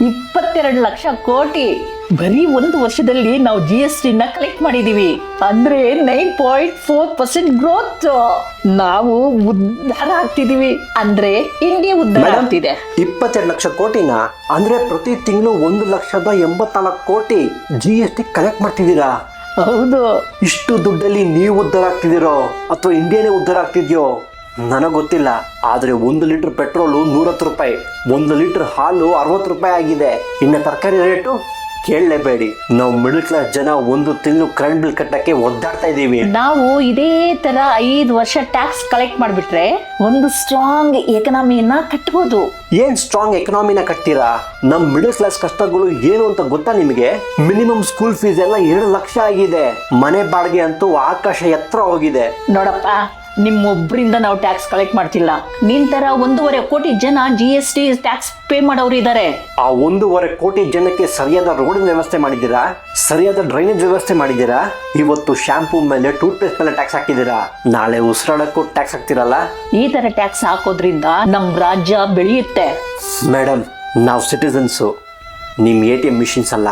22 ಲಕ್ಷ ಕೋಟಿ ಬರೀ ಒಂದು ವರ್ಷದಲ್ಲಿ ನಾವು GST ನ ಕಲೆಕ್ಟ್ ಮಾಡಿದೀವಿ. ಅಂದ್ರೆ 9.4% ಗ್ರೋತ್. ನಾವು ಉದ್ಧಾರ ಆಗ್ತಿದೀವಿ, ಅಂದ್ರೆ ಇಂಡಿಯಾ ಉದ್ಧಾರ ಆಗ್ತಿದೆ. 22 ಲಕ್ಷ ಕೋಟಿನ ಅಂದ್ರೆ ಪ್ರತಿ ತಿಂಗಳು 1,84,00,000 ಕೋಟಿ GST ಕಲೆಕ್ಟ್ ಮಾಡ್ತಿದ್ದೀರಾ? ಹೌದು. ಇಷ್ಟು ದುಡ್ಡಲ್ಲಿ ನೀವು ಉದ್ಧಾರ ಆಗ್ತಿದ್ದೀರೋ ಅಥವಾ ಇಂಡಿಯಾನೇ ಉದ್ಧಾರ ಆಗ್ತಿದ್ಯೋ ನನಗೆ ಗೊತ್ತಿಲ್ಲ. ಆದ್ರೆ 1 ಲೀಟರ್ ಪೆಟ್ರೋಲು 110 ರೂಪಾಯಿ, 1 ಲೀಟರ್ ಹಾಲು 60 ರೂಪಾಯಿ ಆಗಿದೆ. ಇನ್ನು ತರಕಾರಿ ರೇಟು ಕೇಳಲೇಬೇಡಿ. ನಾವು ಮಿಡಲ್ ಕ್ಲಾಸ್ ಜನ ಒಂದು ತಿಂಗಳು ಕರೆಂಟ್ ಬಿಲ್ ಕಟ್ಟಕ್ಕೆ ಒದ್ದಾಡ್ತಾ ಇದೀವಿ. ನಾವು ಇದೇ ತರ 5 ವರ್ಷ ಟ್ಯಾಕ್ಸ್ ಕಲೆಕ್ಟ್ ಮಾಡ್ಬಿಟ್ರೆ ಒಂದು ಸ್ಟ್ರಾಂಗ್ ಎಕನಾಮಿನ ಕಟ್ಬೋದು. ಏನ್ ಸ್ಟ್ರಾಂಗ್ ಎಕನಾಮಿನ ಕಟ್ತೀರಾ? ನಮ್ ಮಿಡಲ್ ಕ್ಲಾಸ್ ಕಷ್ಟಗಳು ಏನು ಅಂತ ಗೊತ್ತಾ ನಿಮಗೆ? ಮಿನಿಮಮ್ ಸ್ಕೂಲ್ ಫೀಸ್ ಎಲ್ಲ 2 ಲಕ್ಷ ಆಗಿದೆ. ಮನೆ ಬಾಡಿಗೆ ಅಂತೂ ಆಕಾಶ ಎತ್ತರ ಹೋಗಿದೆ. ನೋಡಪ್ಪ, ನಿಮ್ಮೊಬ್ಬರಿಂದ ನಾವು ಟ್ಯಾಕ್ಸ್ ಕಲೆಕ್ಟ್ ಮಾಡ್ತಿಲ್ಲ. ನಿನ್ ತರ 1.5 ಕೋಟಿ ಜನ GST ಟ್ಯಾಕ್ಸ್ ಪೇ ಮಾಡೋರು ಇದ್ದಾರೆ. ಆ 1.5 ಕೋಟಿ ಜನಕ್ಕೆ ಸರಿಯಾದ ರೋಡಿನ ವ್ಯವಸ್ಥೆ ಮಾಡಿದ್ದೀರಾ? ಸರಿಯಾದ ಡ್ರೈನೇಜ್ ವ್ಯವಸ್ಥೆ ಮಾಡಿದ್ದೀರಾ? ಇವತ್ತು ಶಾಂಪೂ ಮೇಲೆ, ಟೂತ್ ಪೇಸ್ಟ್ ಮೇಲೆ ಟ್ಯಾಕ್ಸ್ ಹಾಕಿದ್ದೀರಾ, ನಾಳೆ ಉಸಿರಾಡಕ್ಕೂ ಟ್ಯಾಕ್ಸ್ ಹಾಕ್ತಿರಲ್ಲ. ಈ ತರ ಟ್ಯಾಕ್ಸ್ ಹಾಕೋದ್ರಿಂದ ನಮ್ ರಾಜ್ಯ ಬೆಳೆಯುತ್ತೆ. ಮೇಡಮ್, ನಾವು ಸಿಟಿಸನ್ಸು, ನಿಮ್ ATM ಮಿಷಿನ್ಸ್ ಅಲ್ಲ.